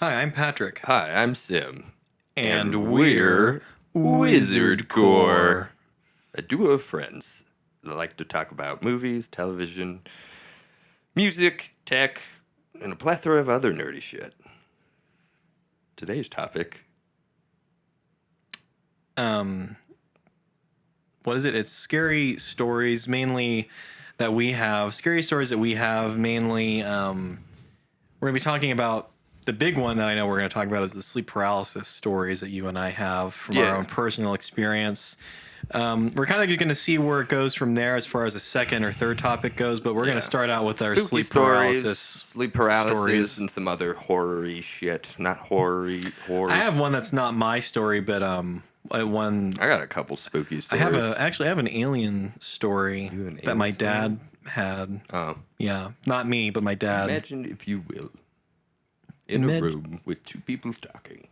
Hi, I'm Patrick. Hi, I'm Sim. And we're Wizard Core. A duo of friends that like to talk about movies, television, music, tech, and a plethora of other nerdy shit. Today's topic. What is it? It's scary stories mainly that we have. Scary stories that we have mainly. We're going to be talking about the big one that I know we're going to talk about is the sleep paralysis stories that you and I have from our own personal experience. We're kind of going to see where it goes from there as far as the second or third topic goes, but we're going to start out with our Spooky sleep paralysis stories, and some other horror-y shit. Not horror. I have one that's not my story, but I got a couple spooky stories. I have an alien story that my dad had. Oh. Yeah, not me, but my dad. Imagine, if you will, in a room with two people talking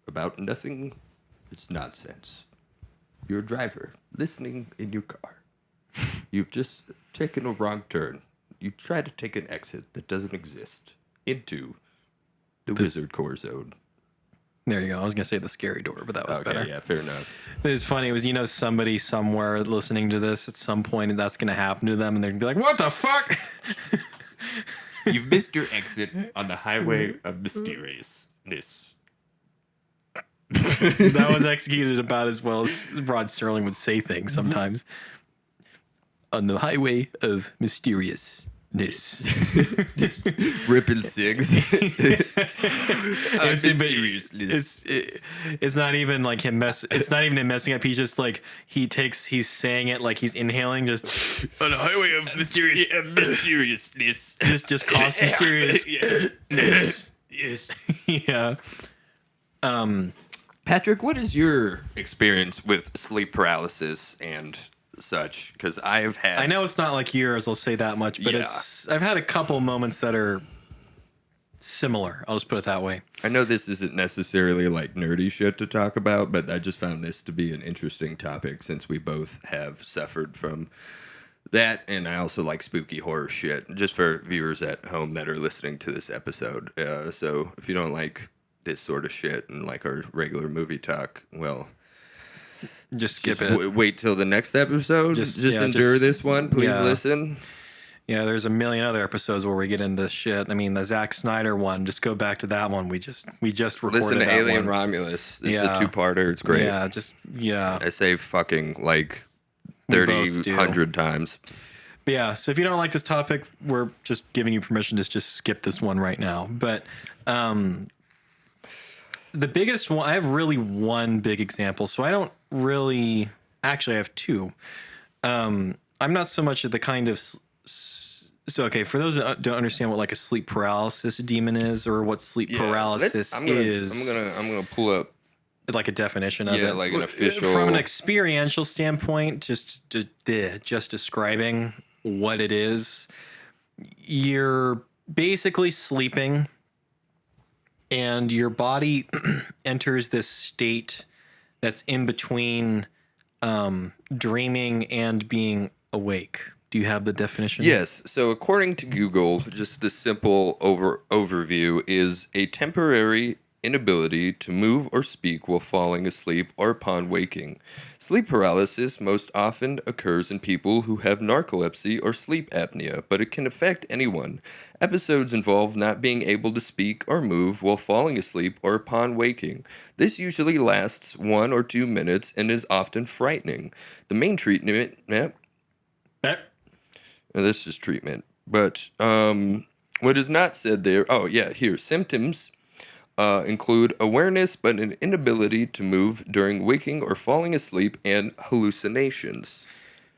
about nothing. It's nonsense. You're a driver, listening in your car. You've just taken a wrong turn. You try to take an exit that doesn't exist into the Wizard Core zone. There you go. I was going to say the scary door, but that was better. Yeah, fair enough. It's funny. It was, somebody somewhere listening to this at some point, and that's going to happen to them, and they're going to be like, what the fuck? You've missed your exit on the highway of mysteriousness. That was executed about as well as Rod Serling would say things sometimes. On the highway of mysteriousness. Just ripping cigs. It's not even like him it's not even him messing up. He's just like he's saying it like he's inhaling just on the highway of mysteriousness. Just cause mysteriousness. Yes. Yeah. Patrick, what is your experience with sleep paralysis and such? Because I know it's not like yours, I'll say that much, but I've had a couple moments that are similar. I'll just put it that way. I know this isn't necessarily like nerdy shit to talk about, but I just found this to be an interesting topic since we both have suffered from that, and I also like spooky horror shit, just for viewers at home that are listening to this episode. So if you don't like this sort of shit and like our regular movie talk, well, just skip it. Wait till the next episode. Just endure this one. Please listen. Yeah, there's a million other episodes where we get into this shit. I mean, the Zack Snyder one. Just go back to that one. We just recorded Listen to that Alien one. Romulus. It's a two-parter. It's great. Yeah. I say fucking like 100 times. But yeah. So if you don't like this topic, we're just giving you permission to just skip this one right now. But the biggest one, I have really one big example. So I don't really, actually I have two. I'm not so much of the kind of, for those that don't understand what like a sleep paralysis demon is or what sleep paralysis is. I'm gonna pull up like a definition of it. Like an official. From an experiential standpoint, just describing what it is. You're basically sleeping and your body enters this state that's in between dreaming and being awake. Do you have the definition? Yes. So according to Google, just the simple overview is a temporary inability to move or speak while falling asleep or upon waking. Sleep paralysis most often occurs in people who have narcolepsy or sleep apnea, but it can affect anyone. Episodes involve not being able to speak or move while falling asleep or upon waking. This usually lasts 1 or 2 minutes and is often frightening. The main treatment... This is treatment. But what is not said there... here. Symptoms include awareness but an inability to move during waking or falling asleep and hallucinations.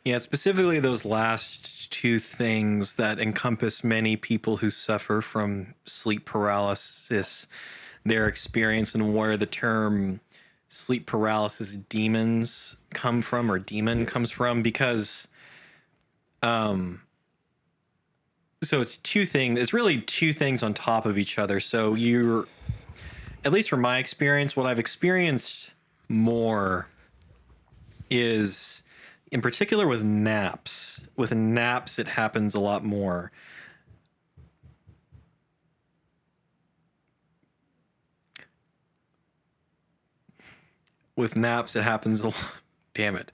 Yeah, specifically those last two things that encompass many people who suffer from sleep paralysis, their experience, and where the term sleep paralysis demons come from, or demon comes from, because so it's two things. It's really two things on top of each other. So you're, at least from my experience, what I've experienced more is, in particular with naps. With naps, it happens a lot more. with naps, it happens a lot. Damn it.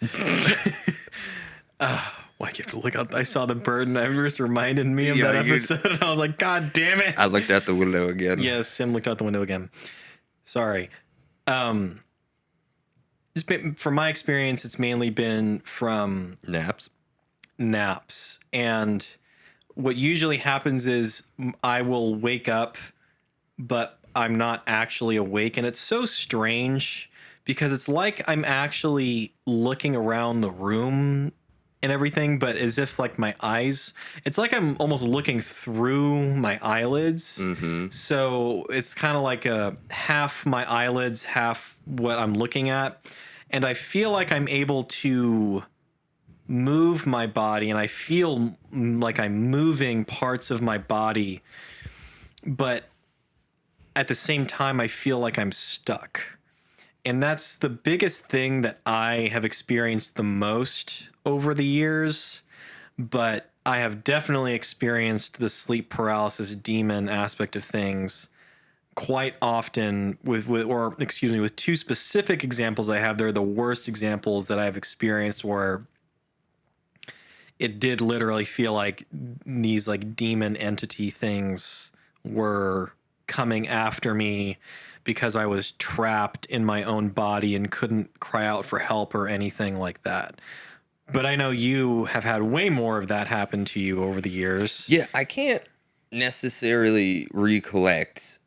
Why do you have to look up? I saw the bird and it just reminded me of that episode. And I was like, God damn it. I looked out the window again. Yes, Sim looked out the window again. Sorry. It's been, from my experience, it's mainly been from naps. And what usually happens is I will wake up, but I'm not actually awake. And it's so strange because it's like I'm actually looking around the room and everything, but as if like my eyes, it's like I'm almost looking through my eyelids. Mm-hmm. So it's kind of like a half my eyelids, half what I'm looking at. And I feel like I'm able to move my body, and I feel like I'm moving parts of my body, but at the same time, I feel like I'm stuck. And that's the biggest thing that I have experienced the most over the years. But I have definitely experienced the sleep paralysis demon aspect of things quite often with two specific examples I have. They're the worst examples that I've experienced where it did literally feel like these like demon entity things were coming after me because I was trapped in my own body and couldn't cry out for help or anything like that. But I know you have had way more of that happen to you over the years. Yeah, I can't necessarily recollect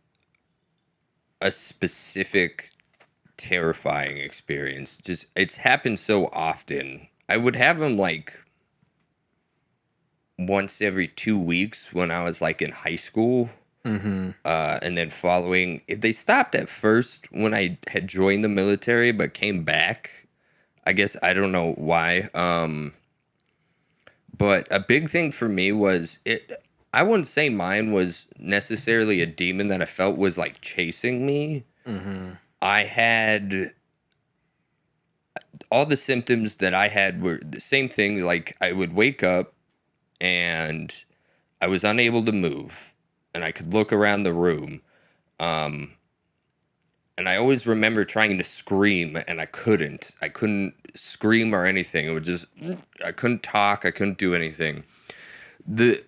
a specific terrifying experience. Just it's happened so often. I would have them like once every 2 weeks when I was like in high school. Mm-hmm. And then following, if they stopped at first when I had joined the military, but came back. I guess I don't know why. But a big thing for me was it. I wouldn't say mine was necessarily a demon that I felt was like chasing me. Mm-hmm. I had all the symptoms that I had were the same thing. Like I would wake up and I was unable to move. And I could look around the room. And I always remember trying to scream, and I couldn't. I couldn't scream or anything. It would just, I couldn't talk. I couldn't do anything. The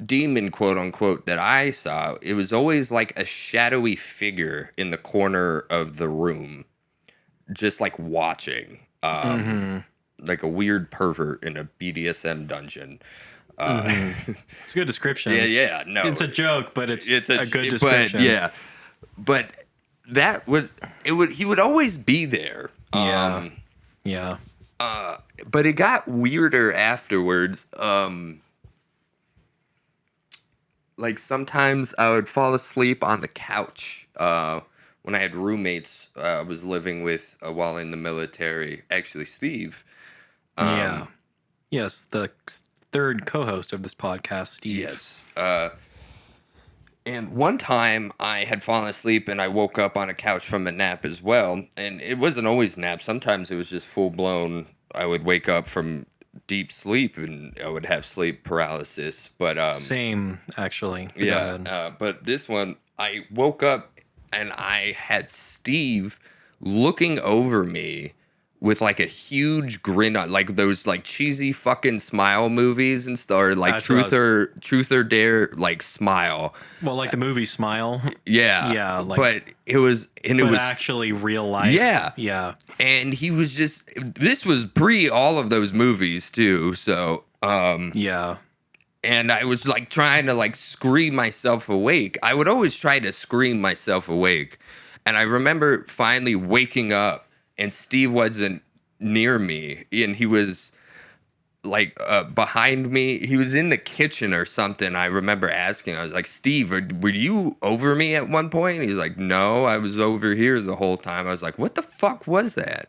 demon, quote unquote, that I saw, it was always like a shadowy figure in the corner of the room, just like watching. Like a weird pervert in a BDSM dungeon. It's a good description. Yeah, no. It's a joke, but it's a good description. But that was he would always be there. Yeah. But it got weirder afterwards. Like sometimes I would fall asleep on the couch. When I had roommates I was living with while in the military, actually Steve. Yes, the third co-host of this podcast, Steve. Yes. And one time I had fallen asleep and I woke up on a couch from a nap as well. And it wasn't always nap. Sometimes it was just full blown. I would wake up from deep sleep and I would have sleep paralysis. But same, actually. But this one, I woke up and I had Steve looking over me with like a huge grin on, like those like cheesy fucking smile movies and stuff, or like truth or dare, like smile. Well, like the movie Smile. Yeah. Like, but it was actually real life. Yeah. And he was just, this was pre all of those movies too. So, yeah. And I was like trying to like scream myself awake. I would always try to scream myself awake. And I remember finally waking up. And Steve wasn't near me, and he was like behind me. He was in the kitchen or something. I remember asking. I was like, "Steve, were you over me at one point?" And he's like, "No, I was over here the whole time." I was like, "What the fuck was that?"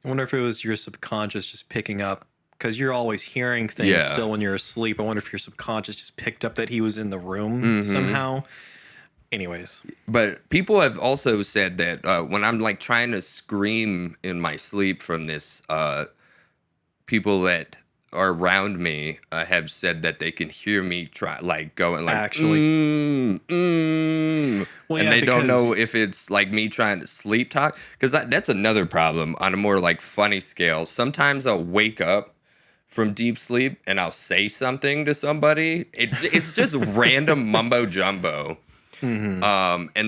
I wonder if it was your subconscious just picking up, because you're always hearing things still when you're asleep. I wonder if your subconscious just picked up that he was in the room somehow. Anyways, but people have also said that when I'm like trying to scream in my sleep from this, people that are around me have said that they can hear me try like going like actually. and yeah, they don't because- know if it's like me trying to sleep talk. Because that's another problem on a more like funny scale. Sometimes I'll wake up from deep sleep and I'll say something to somebody. It's just random mumbo jumbo. And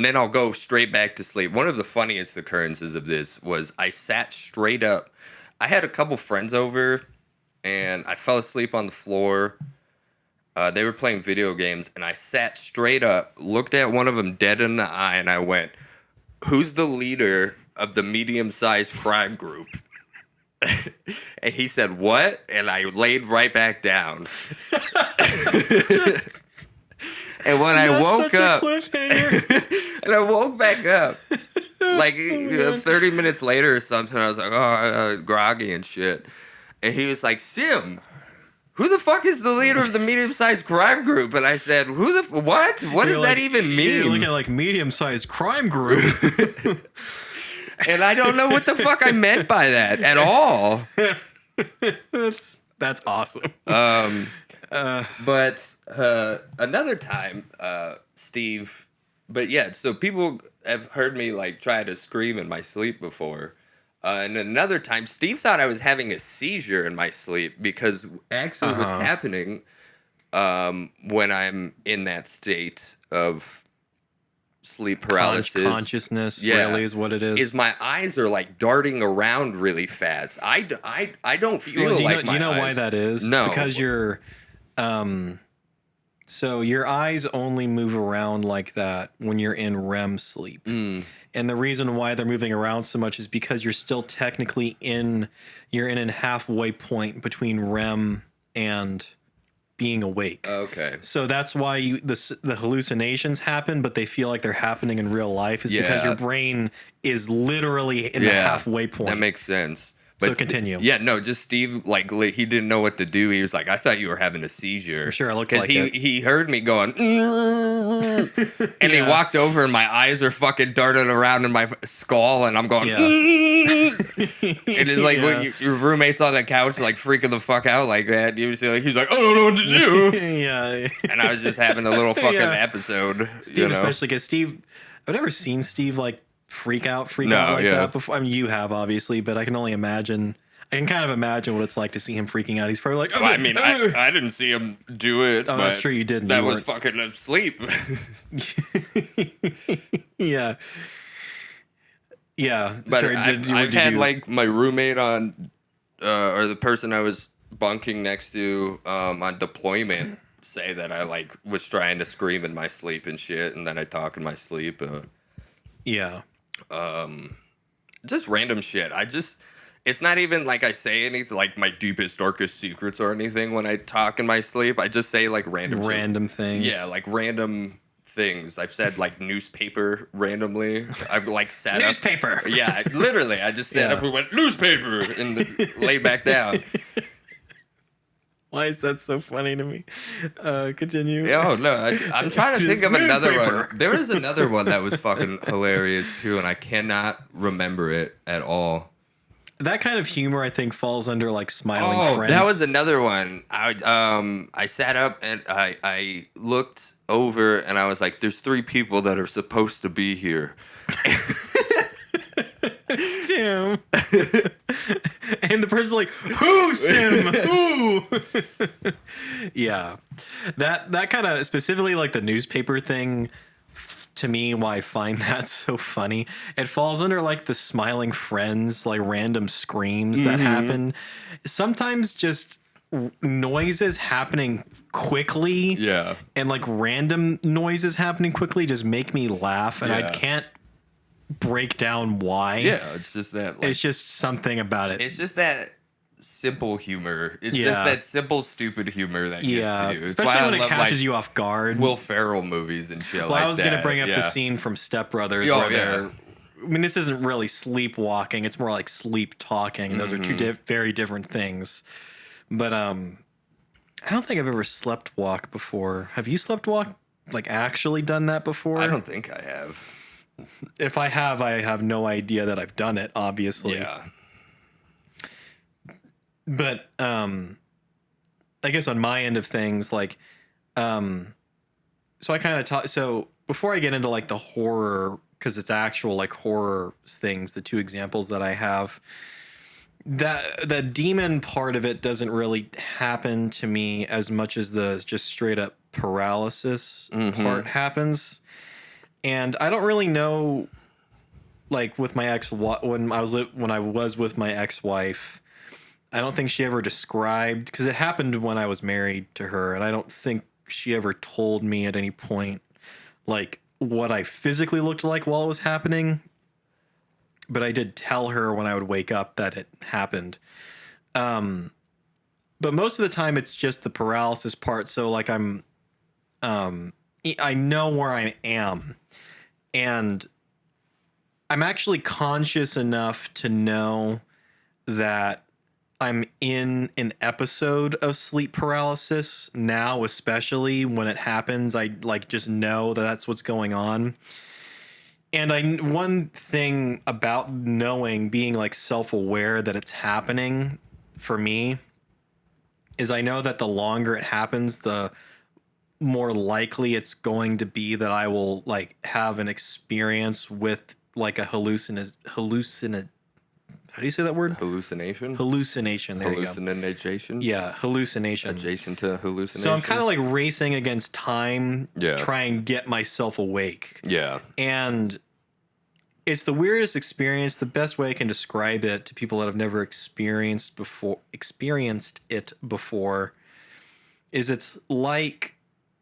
then I'll go straight back to sleep. One of the funniest occurrences of this was I sat straight up. I had a couple friends over and I fell asleep on the floor. They were playing video games and I sat straight up, looked at one of them dead in the eye, and I went, "Who's the leader of the medium-sized crime group?" And he said, "What?" And I laid right back down. And when I woke up, and I woke back up, like 30 minutes later or something, I was like, groggy and shit. And he was like, "Sim, who the fuck is the leader of the medium-sized crime group?" And I said, what? What does that even mean? You're looking at like medium-sized crime group. And I don't know what the fuck I meant by that at all. That's awesome. But another time, Steve, but yeah, so people have heard me like try to scream in my sleep before. And another time, Steve thought I was having a seizure in my sleep because actually what's happening when I'm in that state of sleep paralysis. Consciousness really is what it is. Is my eyes are like darting around really fast. I don't feel like do you know why that is? No. It's because you're so your eyes only move around like that when you're in REM sleep. And the reason why they're moving around so much is because you're still technically you're in a halfway point between REM and being awake. Okay. So that's why the hallucinations happen, but they feel like they're happening in real life, is because your brain is literally in the halfway point. That makes sense. So continue. Just Steve, like, he didn't know what to do. He was like, "I thought you were having a seizure." I'm sure I looked like it. He heard me going, and he walked over, and my eyes are fucking darting around in my skull, and I'm going, and it's like when your roommate's on the couch, like freaking the fuck out like that. He's like, "I don't know what to do." Yeah. And I was just having a little fucking episode. Steve, especially because Steve, I've never seen Steve like freak out like that before. I mean, you have obviously, but I can only imagine. I can kind of imagine what it's like to see him freaking out. He's probably like, I mean, I didn't see him do it. Oh, that's true. You didn't. That was fucking asleep. Yeah. But sorry, I've had like my roommate on, or the person I was bunking next to on deployment say that I like was trying to scream in my sleep and shit, and then I talk in my sleep. Just random shit. It's not even like I say anything like my deepest, darkest secrets or anything when I talk in my sleep. I just say like random things. Yeah, like random things. I've said like newspaper randomly. I've like sat newspaper. Up. Yeah, literally. I just sat up and went newspaper and laid back down. Why is that so funny to me? Continue. Oh, no. I'm trying to think of another one. There was another one that was fucking hilarious, too, and I cannot remember it at all. That kind of humor, I think, falls under, like, smiling friends. That was another one. I sat up and I looked over, and I was like, there's 3 people that are supposed to be here. Tim. And the person's like, "Who, Sim? Who?" Yeah. That kind of specifically like the newspaper thing, to me, why I find that so funny. It falls under like the smiling friends, like random screams that happen. Sometimes just noises happening quickly. Yeah. And like random noises happening quickly just make me laugh, and I can't break down why. Yeah, it's just that. Like, it's just something about it. It's just that simple humor. It's just that simple, stupid humor that gets to you. It's especially why when I love, it catches like, you off guard. Will Ferrell movies and shit like that. I was going to bring up the scene from Step Brothers where they're... I mean, this isn't really sleepwalking. It's more like sleep talking. And those are two very different things. But I don't think I've ever slept walk before. Have you slept walk? Like actually done that before? I don't think I have. If I have no idea that I've done it, obviously. Yeah. But I guess on my end of things, like, so I kind of before I get into like the horror, because it's actual like horror things, the two examples that I have, that the demon part of it doesn't really happen to me as much as the just straight up paralysis part happens. And I don't really know, like with my when I was with my ex-wife, I don't think she ever described, because it happened when I was married to her, and I don't think she ever told me at any point like what I physically looked like while it was happening. But I did tell her when I would wake up that it happened. But most of the time it's just the paralysis part. So like I know where I am, and I'm actually conscious enough to know that I'm in an episode of sleep paralysis now, especially when it happens. I like just know that that's what's going on. And one thing about knowing, being like self-aware that it's happening for me, is I know that the longer it happens, the more likely it's going to be that I will like have an experience with like a hallucina. How do you say that word? Hallucination? Hallucination. There you go. Hallucination? Yeah, hallucination. Adjacent to hallucination? So I'm kind of like racing against time Yeah. to try and get myself awake. Yeah. And it's the weirdest experience. The best way I can describe it to people that have never experienced it before is it's like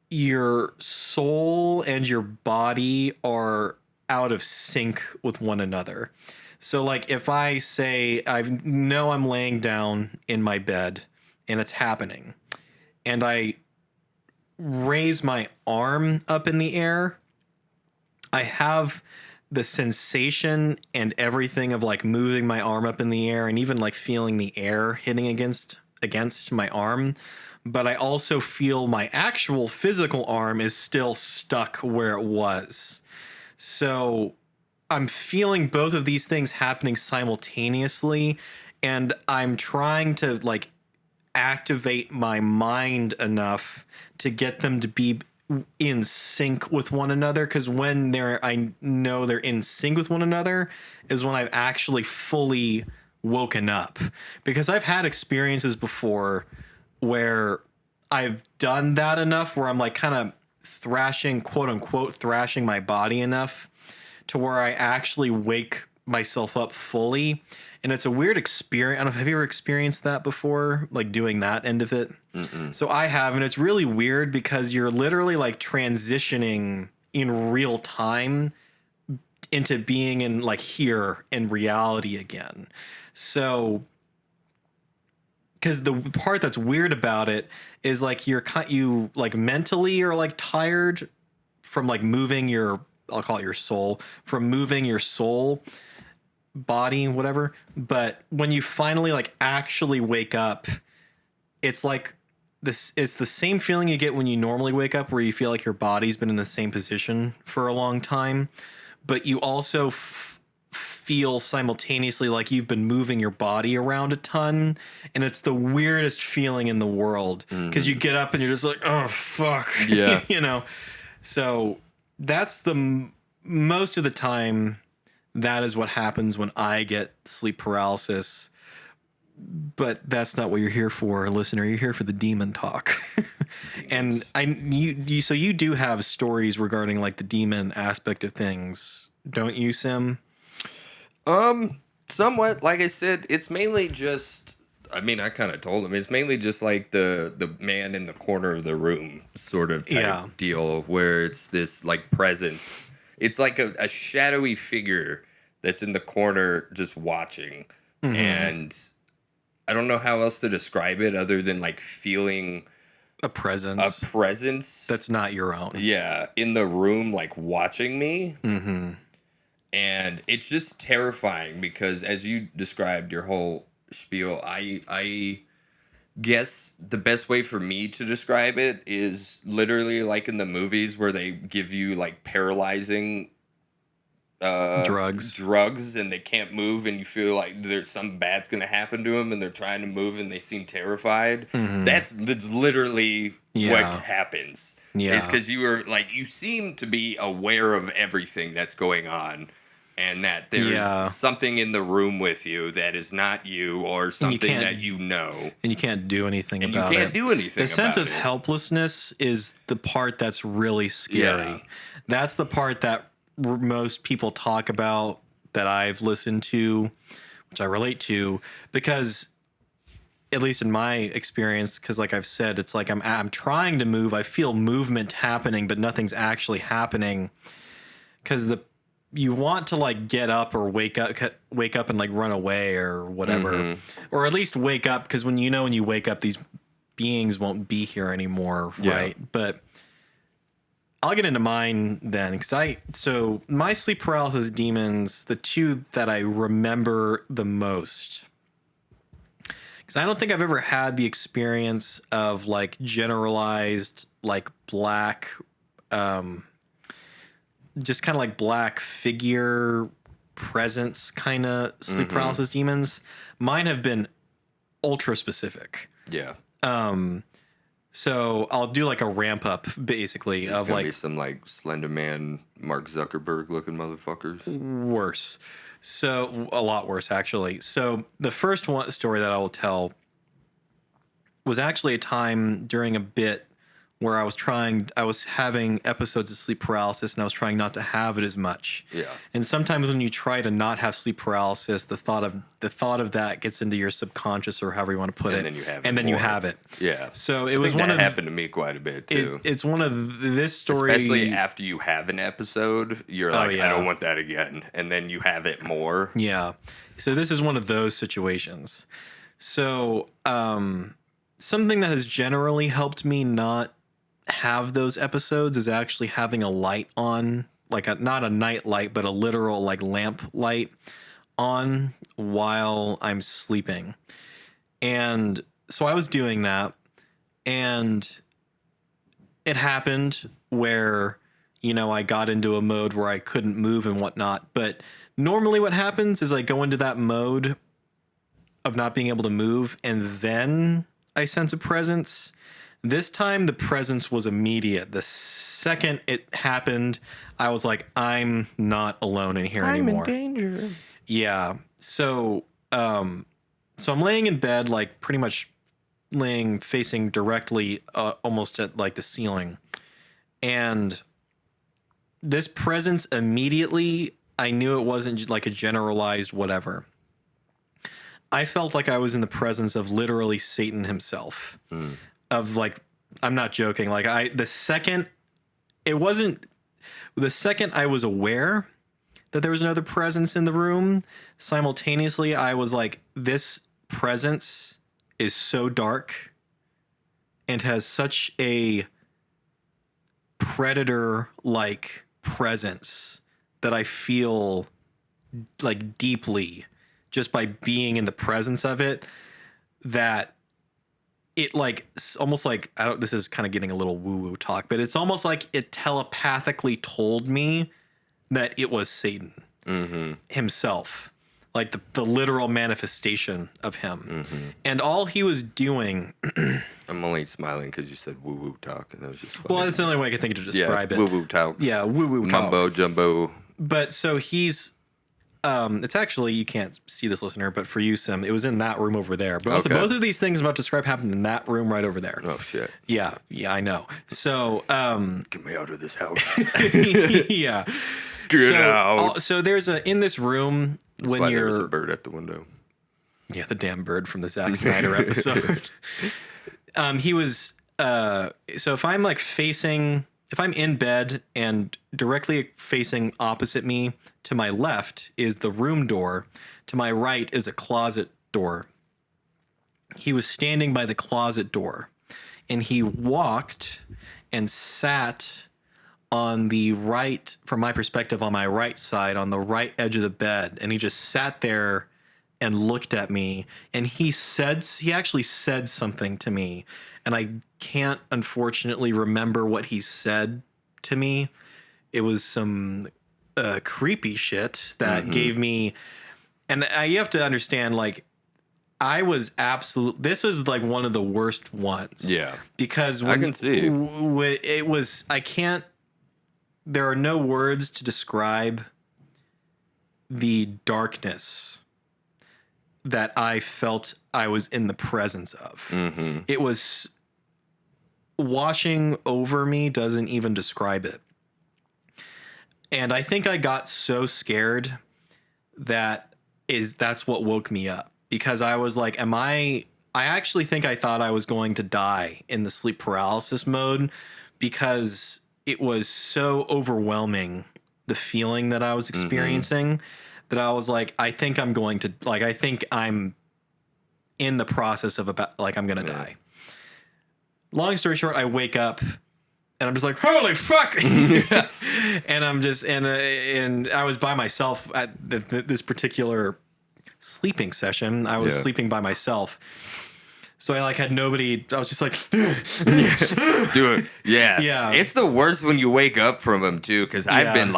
your soul and your body are out of sync with one another. So like if I say I know I'm laying down in my bed and it's happening, and I raise my arm up in the air, I have the sensation and everything of like moving my arm up in the air and even like feeling the air hitting against my arm. But I also feel my actual physical arm is still stuck where it was. So I'm feeling both of these things happening simultaneously, and I'm trying to like activate my mind enough to get them to be in sync with one another, because when I know they're in sync with one another is when I've actually fully woken up. Because I've had experiences before where I've done that enough where I'm like kind of thrashing, quote unquote, thrashing my body enough to where I actually wake myself up fully. And it's a weird experience. I don't know, have you ever experienced that before? Like doing that end of it? Mm-mm. So I have, and it's really weird because you're literally like transitioning in real time into being in like here in reality again. So, because the part that's weird about it is like you like mentally are like tired from like moving your, I'll call it your soul, from moving your soul, body, whatever. But when you finally like actually wake up, it's like this, it's the same feeling you get when you normally wake up, where you feel like your body's been in the same position for a long time, but you also feel simultaneously like you've been moving your body around a ton. And it's the weirdest feeling in the world, because you get up and you're just like, oh fuck. Yeah. You know, so that's the most of the time that is what happens when I get sleep paralysis. But that's not what you're here for, listener. You're here for the demon talk. And so you do have stories regarding like the demon aspect of things, don't you, Sim? Somewhat. Like I said, it's mainly just, I mean, I kind of told him, it's mainly just like the man in the corner of the room sort of type deal, where it's this like presence. It's like a shadowy figure that's in the corner just watching. Mm-hmm. And I don't know how else to describe it other than like feeling a presence that's not your own. Yeah, in the room, like watching me. Mm-hmm. And it's just terrifying because, as you described your whole spiel, I guess the best way for me to describe it is literally like in the movies where they give you like paralyzing drugs and they can't move, and you feel like there's some bad's gonna happen to them, and they're trying to move and they seem terrified. Mm-hmm. That's literally what Yeah. happens. Yeah. It's because you were like, you seem to be aware of everything that's going on, and that there's Yeah. something in the room with you that is not you, or something that you know. And you can't do anything And you about it. can't do anything The sense about of it. helplessness is the part that's really scary. Yeah. That's the part that most people talk about that I've listened to, which I relate to, because at least in my experience, because like I've said, it's like I'm trying to move. I feel movement happening, but nothing's actually happening because you want to like get up or wake up and like run away or whatever, or at least wake up, because when you wake up, these beings won't be here anymore, right? But I'll get into mine then, so my sleep paralysis demons, the two that I remember the most, because I don't think I've ever had the experience of like generalized like black, just kind of like black figure presence kind of sleep paralysis demons. Mine have been ultra specific. Yeah. So I'll do like a ramp up basically There's of gonna like be some like Slender Man, Mark Zuckerberg looking motherfuckers. worse. So a lot worse actually. So the first one story that I will tell was actually a time during a bit where I was having episodes of sleep paralysis, and I was trying not to have it as much. Yeah. And sometimes when you try to not have sleep paralysis, the thought of that gets into your subconscious, or however you want to put it. then you have it and then you more. have it. Yeah. So it I was think one that of happened to me quite a bit too. it's one of this story, Especially after you have an episode, you're like, yeah. I don't want that again. And then you have it more. Yeah. So this is one of those situations. So something that has generally helped me not have those episodes is actually having a light on, like not a night light, but a literal like lamp light on while I'm sleeping. And so I was doing that, and it happened where, I got into a mode where I couldn't move and whatnot. But normally what happens is I go into that mode of not being able to move, and then I sense a presence. This time the presence was immediate. The second it happened, I was like, I'm not alone in here anymore. I'm in danger. Yeah. So I'm laying in bed, like pretty much laying facing directly almost at like the ceiling. And this presence immediately, I knew it wasn't like a generalized whatever. I felt like I was in the presence of literally Satan himself. Of like, I'm not joking. Like the second I was aware that there was another presence in the room, simultaneously I was like, this presence is so dark and has such a predator like presence that I feel like deeply just by being in the presence of it, that it like almost like, this is kind of getting a little woo-woo talk, but it's almost like it telepathically told me that it was Satan himself, like the literal manifestation of him. And all he was doing, I'm only smiling because you said woo woo talk, and that was just funny. well, that's the only way I can think to describe it. Woo woo talk. Yeah, woo-woo talk. Mumbo jumbo. But so he's, it's actually, you can't see this, listener, but for you, Sim, it was in that room over there. Both of these things I'm about to describe happened in that room right over there. Oh shit. Yeah, I know. So, Get me out of this house. yeah. Get out. So there's in this room That's why there was a bird at the window. Yeah, the damn bird from the Zack Snyder episode. He was, so if I'm like if I'm in bed and directly facing opposite me, to my left is the room door. To my right is a closet door. He was standing by the closet door, and he walked and sat on the right, from my perspective, on my right side, on the right edge of the bed. And he just sat there and looked at me, and he actually said something to me, and I can't unfortunately remember what he said to me. It was some creepy shit that gave me, and you have to understand, like, I was this was like one of the worst ones. Yeah. Because I can see. It was, there are no words to describe the darkness that I felt I was in the presence of. Mm-hmm. It was washing over me, doesn't even describe it. And I think I got so scared that's what woke me up, because I was like, I actually think I thought I was going to die in the sleep paralysis mode, because it was so overwhelming, the feeling that I was experiencing, that I was like, I think I'm in the process of I'm going to die. Long story short, I wake up and I'm just like, holy fuck. And I'm just, and I was by myself at this particular sleeping session. I was sleeping by myself. So I had nobody. I was just like, do it. Yeah. Yeah. It's the worst when you wake up from them too. Cause I've been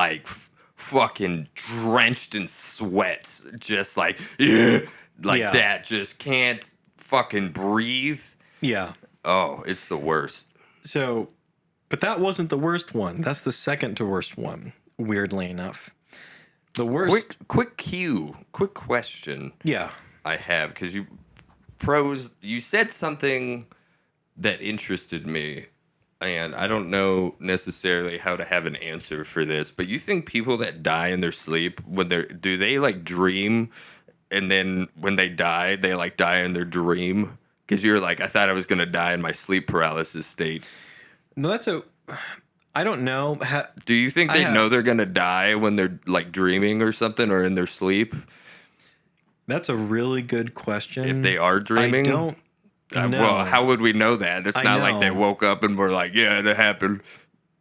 fucking drenched in sweat. Just that. Just can't fucking breathe. Yeah. Oh, it's the worst. So, but that wasn't the worst one. That's the second to worst one, weirdly enough. The worst. Quick question. Yeah. I have, because you said something that interested me, and I don't know necessarily how to have an answer for this, but you think people that die in their sleep, do they dream, and then when they die, they die in their dream? Because you're like, I thought I was going to die in my sleep paralysis state. No, I don't know. Do you think they know they're going to die when they're dreaming or something, or in their sleep? That's a really good question. If they are dreaming? I don't know. Well, how would we know that? It's not like they woke up and were like, yeah, that happened.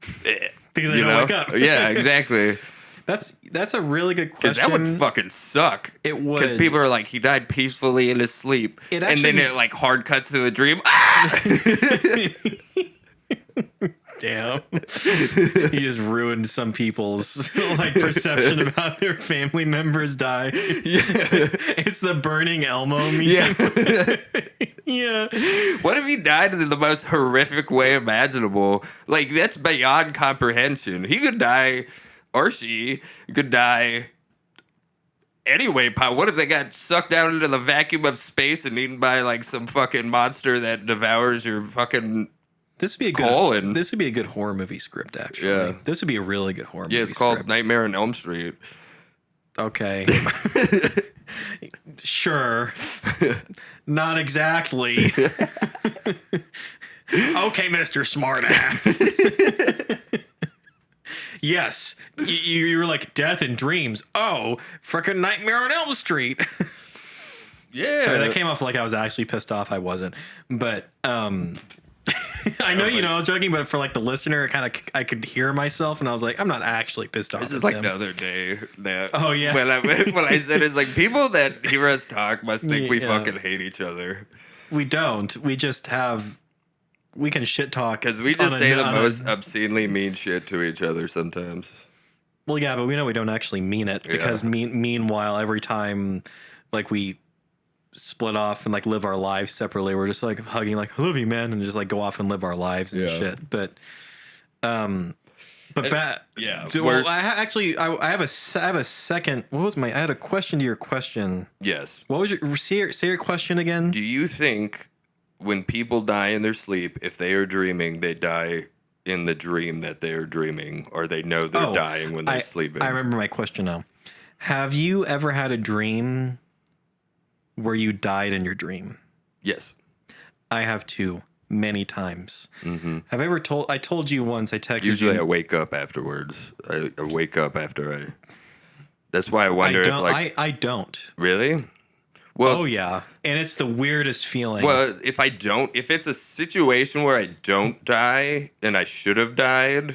Because they don't wake up. Yeah, exactly. That's a really good question. Because that would fucking suck. It would. Because people are like, he died peacefully in his sleep. And then it hard cuts to the dream. Ah! Damn. He just ruined some people's perception about their family members die. Yeah. It's the burning Elmo meme. Yeah. Yeah. What if he died in the most horrific way imaginable? That's beyond comprehension. He could die, or she could die anyway. What if they got sucked down into the vacuum of space and eaten by some fucking monster that devours your fucking This would be a colon? This would be a good horror movie script, actually. Yeah. This would be a really good horror movie. Yeah, it's called Nightmare on Elm Street. Okay. Sure. Not exactly. Okay, Mr. Smartass. Yes. You were like, death and dreams. Oh, frickin' Nightmare on Elm Street. Yeah. Sorry, that came off like I was actually pissed off. I wasn't. But I know, I was joking, but for the listener, I could hear myself, and I was like, I'm not actually pissed off. It's just the other day that oh yeah, when I said it's people that hear us talk must think we fucking hate each other. We don't. We just we can shit talk because we just say the most obscenely mean shit to each other sometimes. Well, yeah, but we know we don't actually mean it because meanwhile, every time we split off and live our lives separately, we're just hugging I love you, man, and just go off and live our lives and shit. But well, I have a second. I had a question to your question. Yes. What was your say your question again? Do you think when people die in their sleep, if they are dreaming, they die in the dream that they are dreaming, or they know they're dying when they're sleeping? I remember my question now. Have you ever had a dream where you died in your dream? Yes. I have too, many times. Mm-hmm. Have I ever I told you once, I texted Usually you. I wake up afterwards. I wake up after that's why I wonder I don't. Really? Well, oh yeah. And it's the weirdest feeling. Well, if it's a situation where I don't die and I should have died,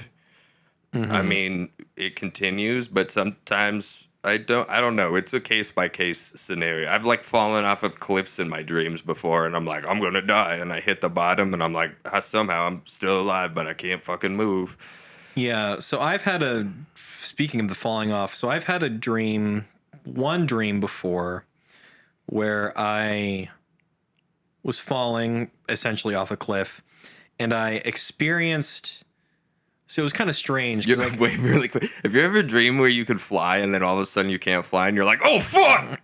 I mean, it continues, but sometimes I don't know. It's a case-by-case scenario. I've fallen off of cliffs in my dreams before, and I'm like, I'm going to die, and I hit the bottom, and I'm like, somehow I'm still alive, but I can't fucking move. Yeah, so speaking of the falling off, so I've had one dream before where I was falling essentially off a cliff, and I experienced. So it was kind of strange because like Wait, really quick. Have you ever dreamed where you could fly and then all of a sudden you can't fly and you're like, oh fuck?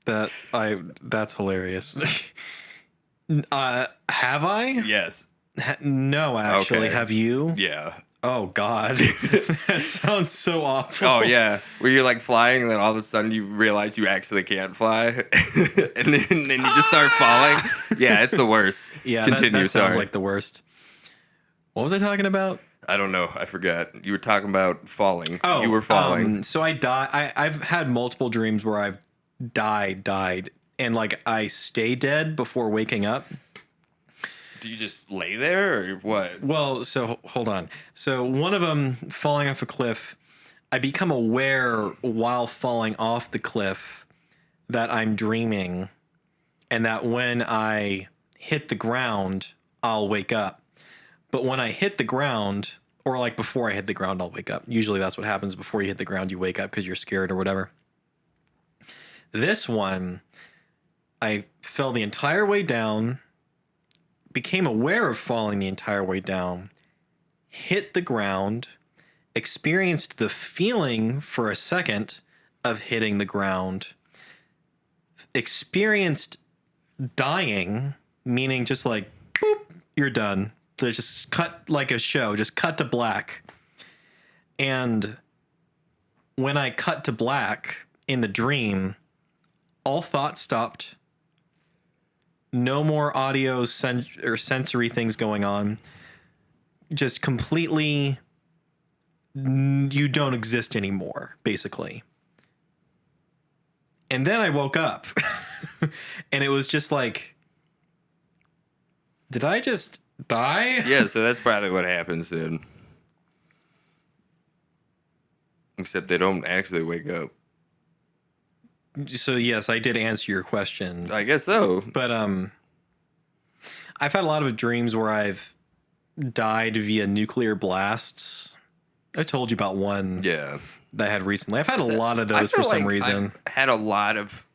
that's hilarious. Have I? Yes. No, actually. Okay. Have you? Yeah. Oh God, that sounds so awful. Oh yeah, where you're like flying and then all of a sudden you realize you actually can't fly, and then you just start falling. Yeah, it's the worst. Yeah, Continue. that sounds Sorry. like the worst. What was I talking about? I don't know. I forgot. You were talking about falling. Oh, You were falling. So I die. I've had multiple dreams where I've died, and like I stay dead before waking up. Do you just lay there or what? Well, so hold on. So one of them falling off a cliff, I become aware while falling off the cliff that I'm dreaming, and that when I hit the ground, I'll wake up. But when I hit the ground, or like before I hit the ground, I'll wake up. Usually that's what happens. Before you hit the ground, you wake up because you're scared or whatever. This one, I fell the entire way down, became aware of falling the entire way down, hit the ground, experienced the feeling for a second of hitting the ground, experienced dying, meaning just like, boop, you're done. They just cut like a show, just cut to black. And when I cut to black in the dream, all thought stopped. No more audio or sensory things going on. Just completely, you don't exist anymore, basically. And then I woke up. And it was just like, did I just die? Yeah, so that's probably what happens then. Except they don't actually wake up. So yes, I did answer your question. I guess so. But I've had a lot of dreams where I've died via nuclear blasts. I told you about one Yeah. that I had recently. I've had a lot of I those for feel some like reason. I've had a lot of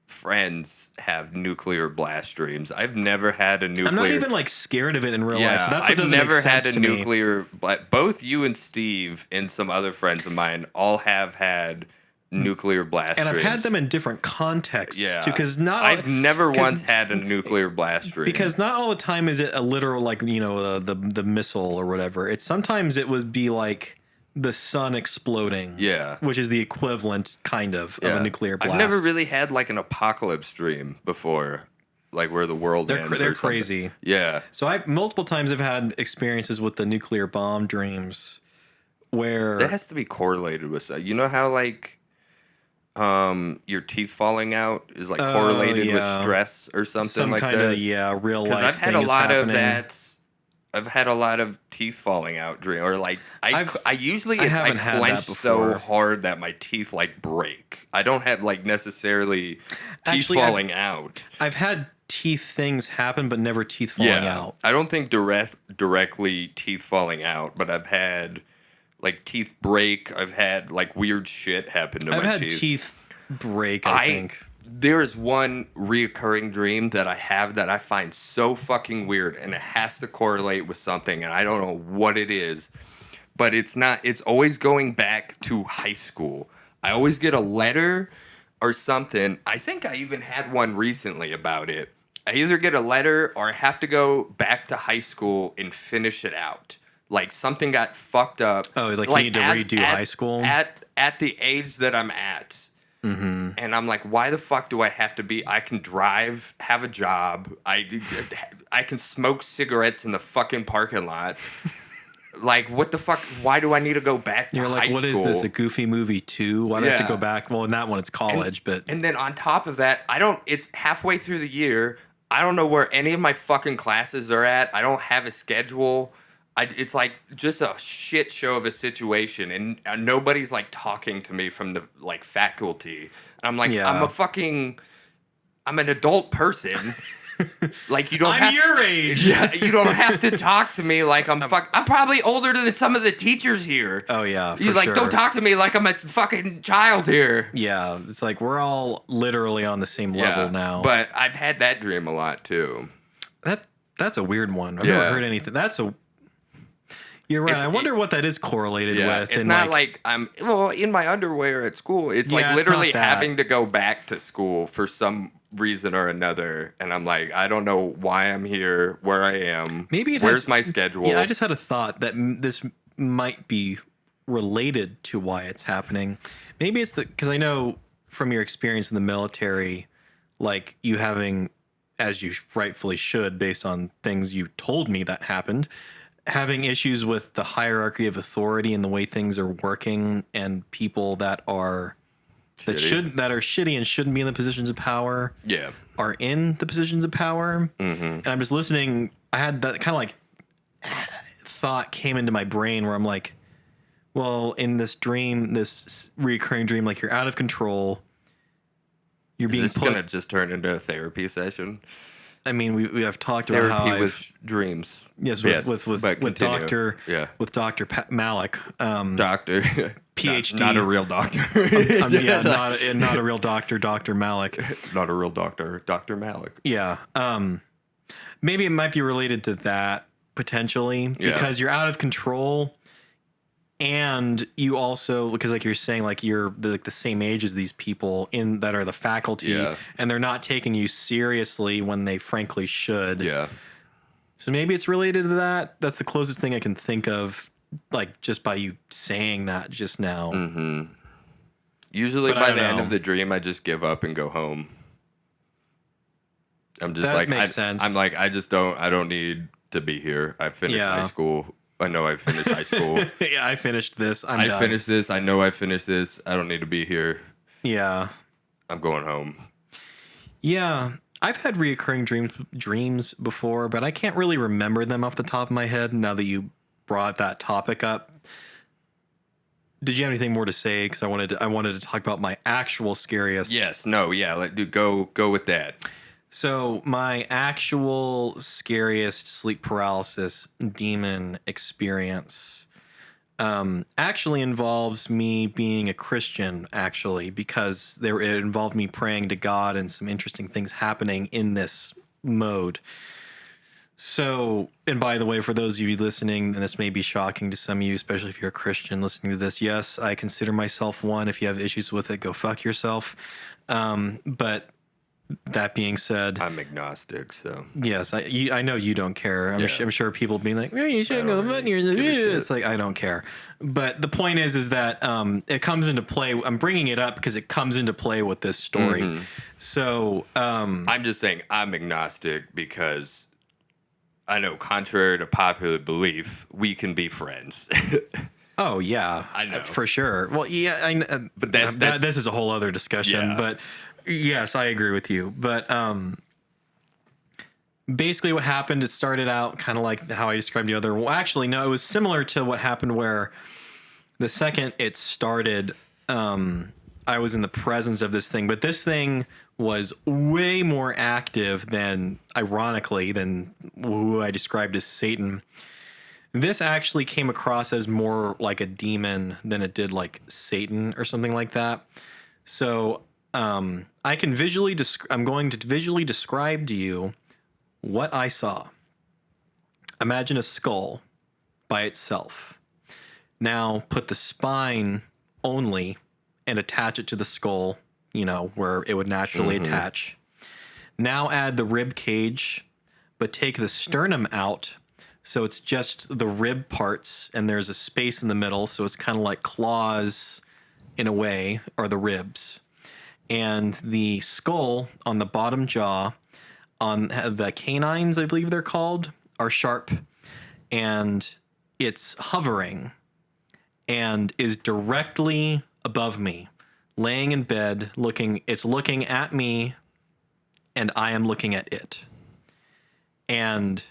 friends have nuclear blast dreams. I've never had a nuclear. I'm not even like scared of it in real Yeah, life. So that's what I've doesn't never make sense had a to me. nuclear. Both you and Steve and some other friends of mine all have had nuclear blast And I've dreams. had them in different contexts Yeah, too, because not I've never 'cause- once had a nuclear blast dream. because not all the time is it a literal like the missile or whatever. It's sometimes it would be like the sun exploding. Yeah. which is the equivalent kind of a nuclear blast. I've never really had like an apocalypse dream before, like where the world ends. They're or something. crazy. Yeah. So I multiple times have had experiences with the nuclear bomb dreams where That has to be correlated with that. You know how like your teeth falling out is like correlated with stress or something some like kind that? of real life. Because I've had a lot of that. I've had a lot of teeth falling out dream, or like I usually I it's haven't I had that clench before. so hard that my teeth like break. I don't have like necessarily teeth Actually, falling out. I've had teeth things happen, but never teeth falling out. I don't think directly teeth falling out, but I've had like teeth break. I've had like weird shit happen to I've my had teeth. teeth break. I think. There is one reoccurring dream that I have that I find so fucking weird, and it has to correlate with something, and I don't know what it is, but it's not. It's always going back to high school. I always get a letter or something. I think I even had one recently about it. I either get a letter or I have to go back to high school and finish it out. Like something got fucked up. Oh, like you need to redo high school? At the age that I'm at. Mm-hmm. And I'm like, why the fuck do I have to be? I can drive, have a job. I can smoke cigarettes in the fucking parking lot. Like, what the fuck? Why do I need to go back to You're high like, school? what is this? A Goofy Movie 2? Why do I have to go back? Well, in that one, it's college, but And then on top of that, it's halfway through the year. I don't know where any of my fucking classes are at. I don't have a schedule. It's like just a shit show of a situation, and nobody's like talking to me from the like faculty. And I'm like, Yeah. I'm an adult person. Like, you don't I'm your age. Yeah, you don't have to talk to me like I'm probably older than some of the teachers here. Oh yeah, for You like sure. don't talk to me like I'm a fucking child here. Yeah, it's like we're all literally on the same level now. But I've had that dream a lot too. That's a weird one. I've Yeah. never heard anything. You're right. I wonder what that is correlated with. It's and not like I'm in my underwear at school. It's Yeah, like it's literally not that. having to go back to school for some reason or another, and I'm like, I don't know why I'm here, where I am. Maybe it where's has, my schedule? Yeah, I just had a thought that this might be related to why it's happening. Maybe it's because I know from your experience in the military, like you having, as you rightfully should, based on things you told me that happened, having issues with the hierarchy of authority and the way things are working, and people that are shitty and shouldn't be in the positions of power. Yeah. Are in the positions of power. Mm-hmm. And I'm just listening. I had that kind of like thought came into my brain where I'm like, well, in this dream, this recurring dream, like you're out of control. You're being Is this gonna just turn into a therapy session? I mean, we have talked Therapy about how with dreams. Yes, with continue. Dr. Malik, Doctor, PhD, not a real doctor. Not a real doctor, Dr. Malik. Not a real doctor, Dr. Malik. Yeah. Maybe it might be related to that potentially because you're out of control, and you also, because like you're saying, like you're like the same age as these people that are the faculty, and they're not taking you seriously when they frankly should. Yeah. So maybe it's related to that. That's the closest thing I can think of, like just by you saying that just now. Mm-hmm. Usually by the end of the dream, I just give up and go home. I'm just that makes sense. I'm like, I don't need to be here. I finished high school. I know I finished high school. Yeah, I finished this. I finished this. I know I finished this. I don't need to be here. Yeah. I'm going home. Yeah. I've had reoccurring dreams before, but I can't really remember them off the top of my head now that you brought that topic up. Did you have anything more to say? Because I wanted to talk about my actual scariest. Yes. No. Yeah. Go with that. So my actual scariest sleep paralysis demon experience actually involves me being a Christian, actually, because it involved me praying to God and some interesting things happening in this mode. So, and by the way, for those of you listening, and this may be shocking to some of you, especially if you're a Christian listening to this, yes, I consider myself one. If you have issues with it, go fuck yourself. But that being said, I'm agnostic, so yes, I know you don't care. I'm sure people being like, "Oh, you shouldn't go vote here." It's like I don't care. But the point is that it comes into play. I'm bringing it up because it comes into play with this story. Mm-hmm. So I'm just saying I'm agnostic because I know, contrary to popular belief, we can be friends. Oh yeah, I know for sure. Well, yeah, but this is a whole other discussion. Yeah. But yes, I agree with you. But basically, what happened? It started out kind of like how I described the other. Well, actually, no, it was similar to what happened where the second it started, I was in the presence of this thing, but this thing was way more active than, ironically, than who I described as Satan. This actually came across as more like a demon than it did like Satan or something like that. So I can I'm going to visually describe to you what I saw. Imagine a skull by itself. Now put the spine only and attach it to the skull, where it would naturally attach. Now add the rib cage, but take the sternum out. So it's just the rib parts, and there's a space in the middle. So it's kind of like claws in a way, or the ribs. And the skull on the bottom jaw, on the canines, I believe they're called, are sharp. And it's hovering and is directly above me, laying in bed, it's looking at me, and I am looking at it. And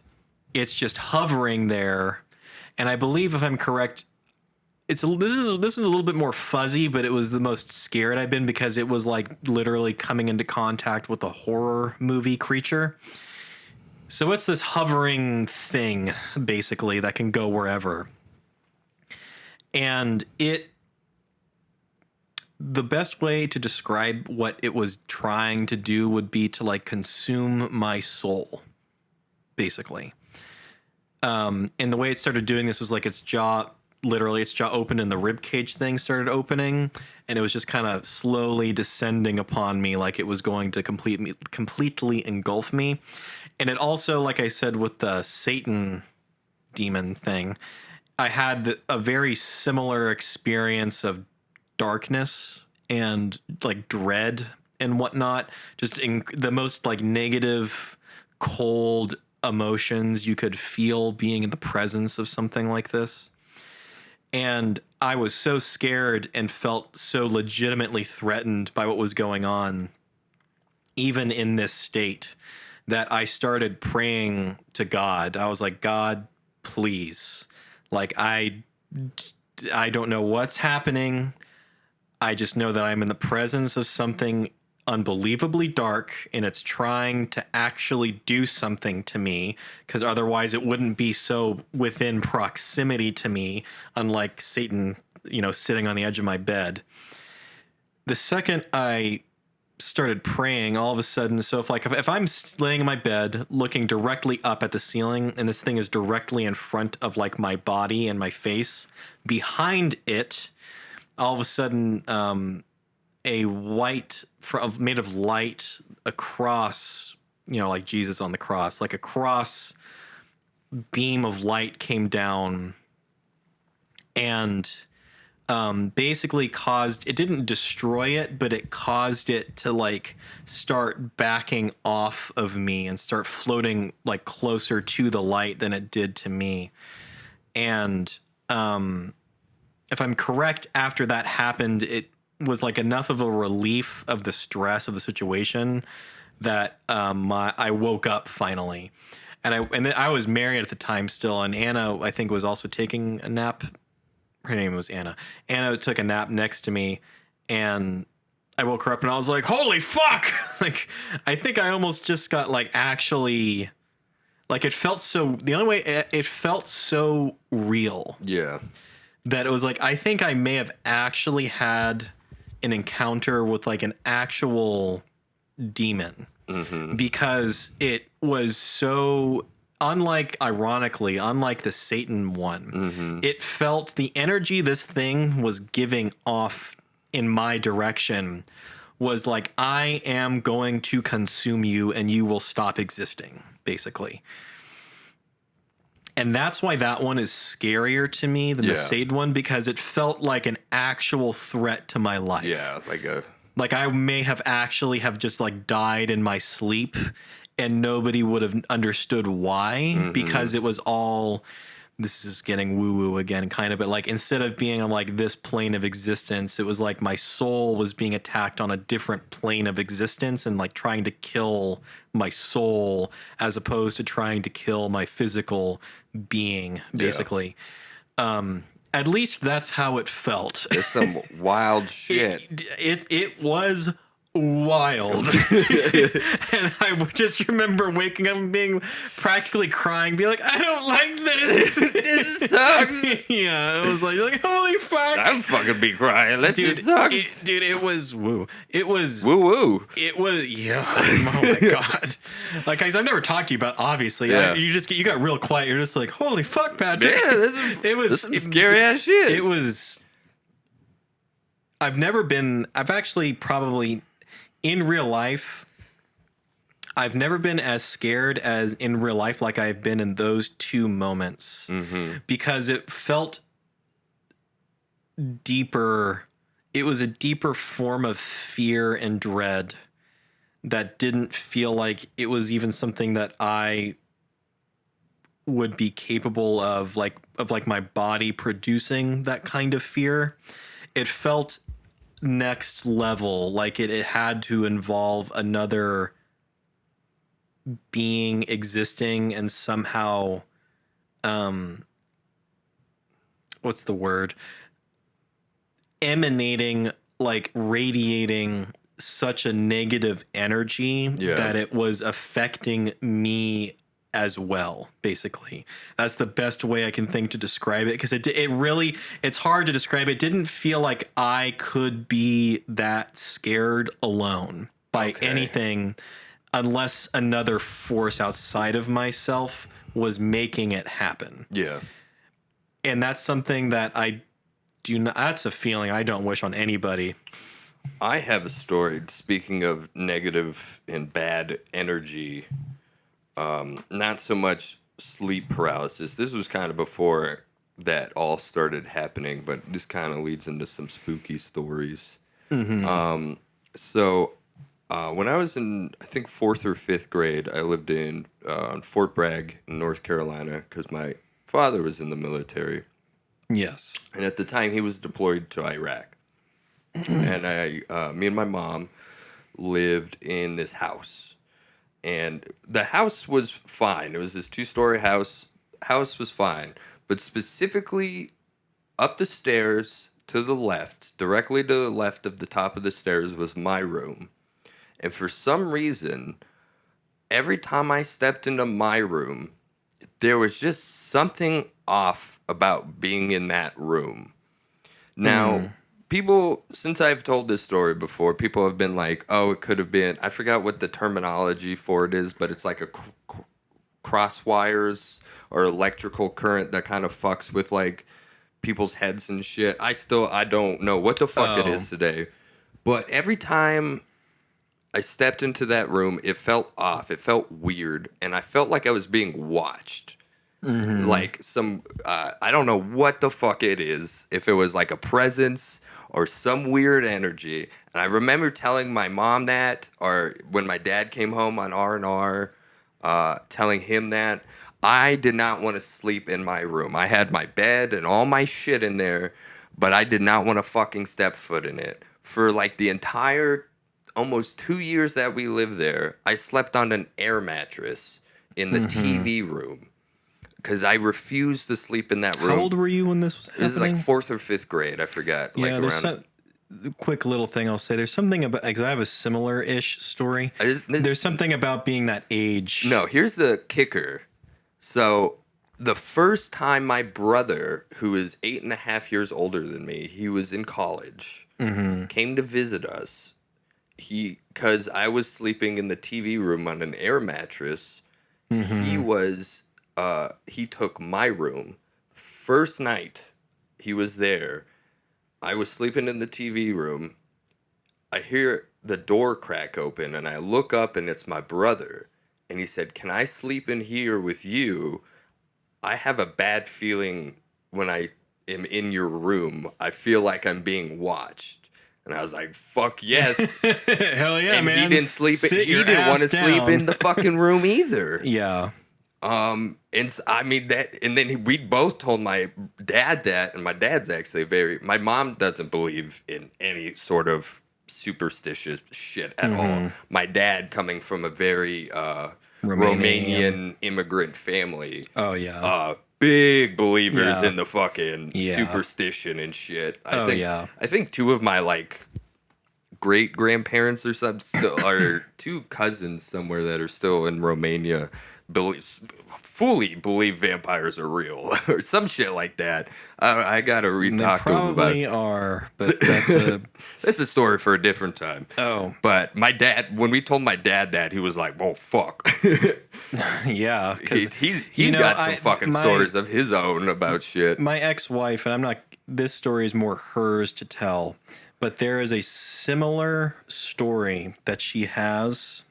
it's just hovering there. And I believe, if I'm correct, this was a little bit more fuzzy, but it was the most scared I've been because it was like literally coming into contact with a horror movie creature. So it's this hovering thing, basically, that can go wherever. And the best way to describe what it was trying to do would be to like consume my soul, basically. And the way it started doing this was like its jaw opened and the rib cage thing started opening, and it was just kind of slowly descending upon me like it was going to completely engulf me. And it also, like I said, with the Satan demon thing, I had a very similar experience of darkness and like dread and whatnot, just in the most like negative, cold emotions you could feel being in the presence of something like this. And I was so scared and felt so legitimately threatened by what was going on, even in this state, that I started praying to God. I was like, God, please, like I don't know what's happening. I just know that I'm in the presence of something unbelievably dark, and it's trying to actually do something to me, because otherwise it wouldn't be so within proximity to me, unlike Satan, sitting on the edge of my bed. The second I started praying, all of a sudden, so if I'm laying in my bed looking directly up at the ceiling, and this thing is directly in front of like my body and my face, behind it, all of a sudden, a white made of light, a cross, like Jesus on the cross, like a cross beam of light came down and basically it didn't destroy it, but it caused it to like start backing off of me and start floating like closer to the light than it did to me. And if I'm correct, after that happened, it was like enough of a relief of the stress of the situation that I woke up finally. And I was married at the time still, and Anna, I think, was also taking a nap. Her name was Anna. Anna took a nap next to me, and I woke her up, and I was like, holy fuck! Like, I think I almost just got like actually, like it felt so, the only way, it felt so real. Yeah. That it was like, I think I may have actually had an encounter with like an actual demon, because it was so ironically, unlike the Satan one, it felt the energy this thing was giving off in my direction was like, I am going to consume you and you will stop existing, basically. And that's why that one is scarier to me than the Satan one, because it felt like an actual threat to my life. Yeah, like I may have actually have just like died in my sleep, and nobody would have understood why, because it was all, this is getting woo-woo again, kind of, but like instead of being on like this plane of existence, it was like my soul was being attacked on a different plane of existence and like trying to kill my soul as opposed to trying to kill my physical being, basically. At least that's how it felt. It's some wild shit. It was wild. And I just remember waking up and being practically crying, being like, I don't like this. This sucks. Yeah, it was like holy fuck. I'm fucking be crying. It sucks. Dude, it was woo. It was woo woo. It was, yeah. Oh my god. Like, guys, I've never talked to you about, obviously. Yeah. You got real quiet. You're just like, holy fuck, Patrick. Yeah, this is some scary ass shit. It was. I've actually probably, in real life, I've never been as scared as in real life like I've been in those two moments, because it felt deeper. It was a deeper form of fear and dread that didn't feel like it was even something that I would be capable of like my body producing that kind of fear. It felt next level, like it had to involve another being existing and somehow what's the word, emanating, like radiating such a negative energy that it was affecting me as well, basically. That's the best way I can think to describe it, because it's hard to describe. It didn't feel like I could be that scared alone by anything unless another force outside of myself was making it happen. Yeah. And that's something that I do not, that's a feeling I don't wish on anybody. I have a story. Speaking of negative and bad energy, not so much sleep paralysis. This was kind of before that all started happening, but this kind of leads into some spooky stories. So, when I was in, I think, 4th or 5th grade, I lived in Fort Bragg, in North Carolina, because my father was in the military. Yes. And at the time, he was deployed to Iraq. And me and my mom lived in this house. And the house was fine. It was this 2-story house. House was fine. But specifically up the stairs to the left, directly to the left of the top of the stairs, was my room. And for some reason, every time I stepped into my room, there was just something off about being in that room. Now, people, since I've told this story before, people have been like, oh, it could have been, I forgot what the terminology for it is, but it's like a cross wires or electrical current that kind of fucks with like people's heads and shit. I don't know what the fuck it is today. But every time I stepped into that room, it felt off. It felt weird. And I felt like I was being watched. Like some, I don't know what the fuck it is. If it was like a presence or some weird energy. And I remember telling my mom that, or when my dad came home on R&R, telling him that. I did not want to sleep in my room. I had my bed and all my shit in there, but I did not want to fucking step foot in it. For like the entire almost 2 years that we lived there, I slept on an air mattress in the TV room because I refused to sleep in that room. How old were you when this was happening? This is like 4th or 5th grade. I forgot. Yeah, like there's some quick little thing I'll say. There's something about, because I have a similar-ish story. There's something about being that age. No, here's the kicker. So the first time my brother, who is 8.5 years older than me, he was in college, came to visit us. Because I was sleeping in the TV room on an air mattress, he took my room. First night he was there, I was sleeping in the TV room. I hear the door crack open and I look up and it's my brother. And he said, "Can I sleep in here with you? I have a bad feeling when I am in your room. I feel like I'm being watched." And I was like, "Fuck yes." Hell yeah, and man. He didn't sleep. Sit He your didn't want to ass sleep down. in the fucking room either. Yeah. And I mean that, and then we both told my dad that, and my dad's actually my mom doesn't believe in any sort of superstitious shit at all. My dad, coming from a very Romanian immigrant family. Oh yeah. Big believers in the fucking Yeah. superstition and shit. Yeah. I think 2 of my like great grandparents or something still are 2 cousins somewhere that are still in Romania fully believe vampires are real or some shit like that. I gotta talk to them about it. Probably are, but that's That's a story for a different time. Oh. But my dad, when we told my dad that, he was like, "Well, fuck." Yeah, because he's got some fucking stories of his own about shit. My ex-wife, and this story is more hers to tell, but there is a similar story that she has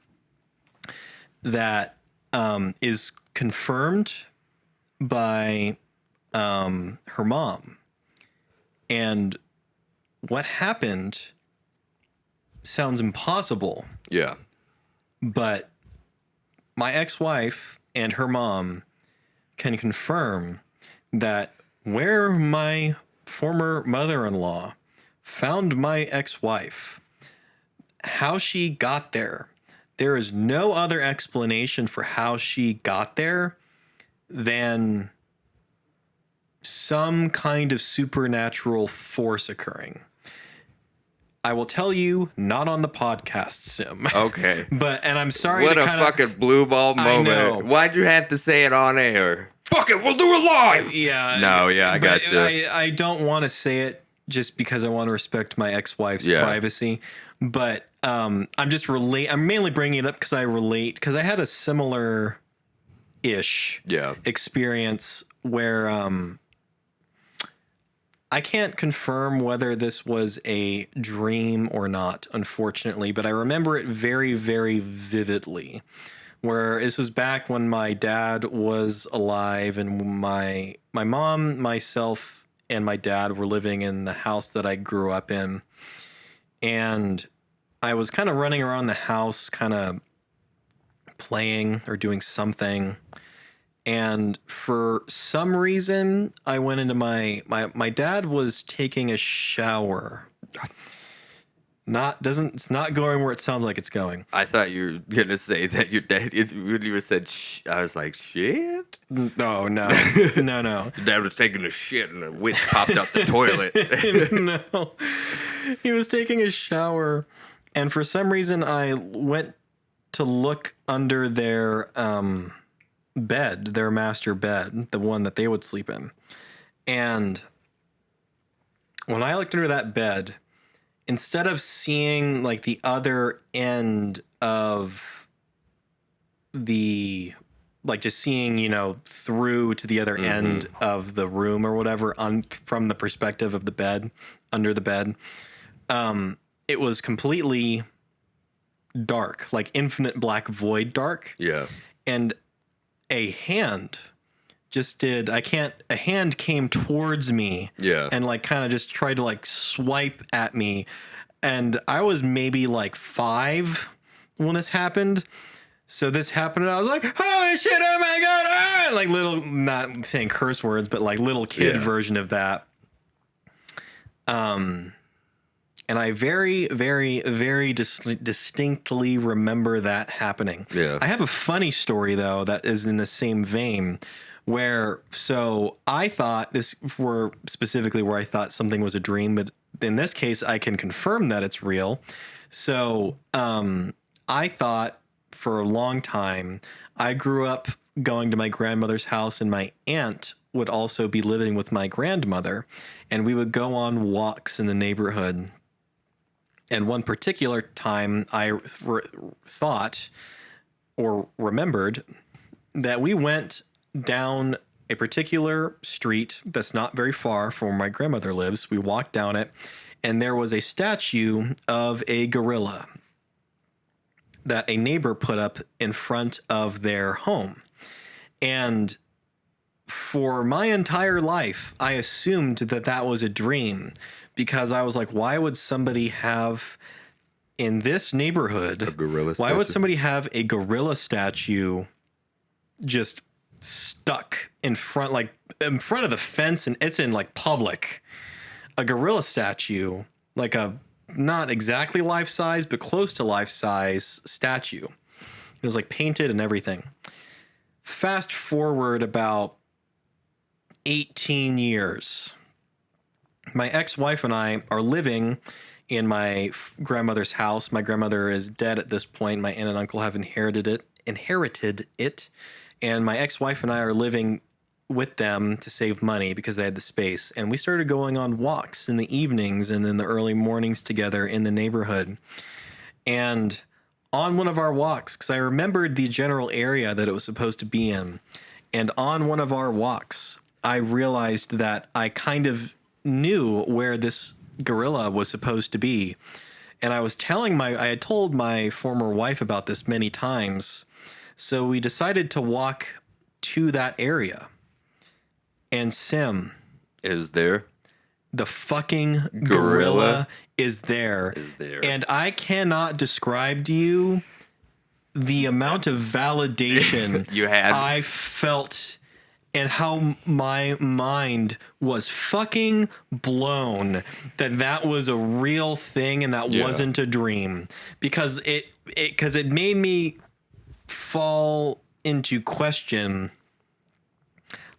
that is confirmed by her mom. And what happened sounds impossible. Yeah. But my ex-wife and her mom can confirm that where my former mother-in-law found my ex-wife, how she got there, there is no other explanation for how she got there than some kind of supernatural force occurring. I will tell you, not on the podcast, Sim. Okay. And I'm sorry What to a kind of... fucking blue ball I know. moment. Why'd you have to say it on air? Fuck it, we'll do it live. Yeah. No, yeah, I but got you. I don't want to say it just because I want to respect my ex-wife's privacy. But I'm mainly bringing it up because I relate, because I had a similar ish experience where I can't confirm whether this was a dream or not, unfortunately, but I remember it very, very vividly. Where this was back when my dad was alive, and my mom, myself, and my dad were living in the house that I grew up in. And I was kind of running around the house, kind of playing or doing something. And for some reason, I went into my dad was taking a shower. It's not going where it sounds like it's going. I thought you were gonna say that your dad. When you said, I was like, shit. No. Your dad was taking a shit, and a witch popped out the toilet. No, he was taking a shower, and for some reason, I went to look under their bed, their master bed, the one that they would sleep in, and when I looked under that bed, instead of seeing like the other end of the, like just seeing, through to the other end of the room or whatever from the perspective of the bed, under the bed, it was completely dark, like infinite black void dark. Yeah. And a hand a hand came towards me. Yeah. And like kind of just tried to like swipe at me. And I was maybe like 5 when this happened. So this happened and I was like, holy shit, oh my God. Ah! Like little, not saying curse words, but like little kid version of that. And I very, very, very distinctly remember that happening. Yeah. I have a funny story though that is in the same vein. So I thought specifically where I thought something was a dream, but in this case, I can confirm that it's real. So I thought for a long time, I grew up going to my grandmother's house, and my aunt would also be living with my grandmother, and we would go on walks in the neighborhood. And one particular time I thought or remembered that we went down a particular street that's not very far from where my grandmother lives. We walked down it, and there was a statue of a gorilla that a neighbor put up in front of their home. And for my entire life, I assumed that was a dream, because I was like, why would somebody have in this neighborhood a gorilla statue? Why would somebody have a gorilla statue just stuck in front of the fence, and it's in like public, a gorilla statue, like a not exactly life size but close to life size statue. It was like painted and everything. Fast forward about 18 years. My ex-wife and I are living in my grandmother's house. My grandmother is dead at this point. My aunt and uncle have inherited it. And my ex-wife and I are living with them to save money because they had the space. And we started going on walks in the evenings and in the early mornings together in the neighborhood. And on one of our walks, because I remembered the general area that it was supposed to be in, and on one of our walks, I realized that I kind of knew where this gorilla was supposed to be. And I had told my former wife about this many times. So we decided to walk to that area. And Sim is there. The fucking gorilla is there. And I cannot describe to you the amount of validation I felt and how my mind was fucking blown that was a real thing and that wasn't a dream, because it made me fall into question,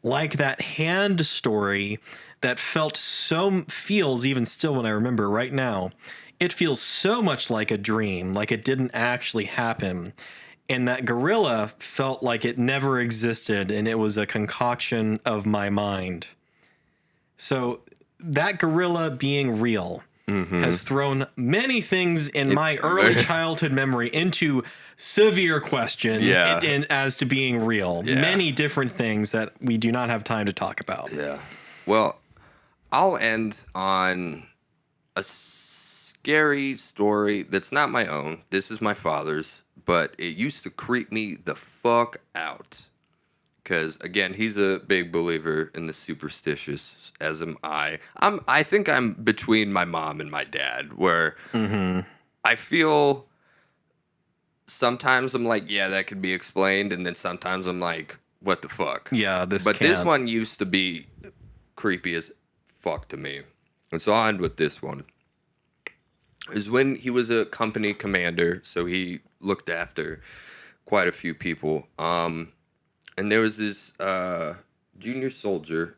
like that hand story that feels even still when I remember right now, it feels so much like a dream, like it didn't actually happen. And that gorilla felt like it never existed and it was a concoction of my mind. So that gorilla being real has thrown many things in my early childhood memory into severe question as to being real. Yeah. Many different things that we do not have time to talk about. Yeah. Well, I'll end on a scary story that's not my own. This is my father's, but it used to creep me the fuck out. Because, again, he's a big believer in the superstitious, as am I. I think I'm between my mom and my dad, where I feel sometimes I'm like, yeah, that could be explained, and then sometimes I'm like, what the fuck? Yeah, This can't. one used to be creepy as fuck to me. And so I'll end with this one. Is when he was a company commander, so he looked after quite a few people. And there was this junior soldier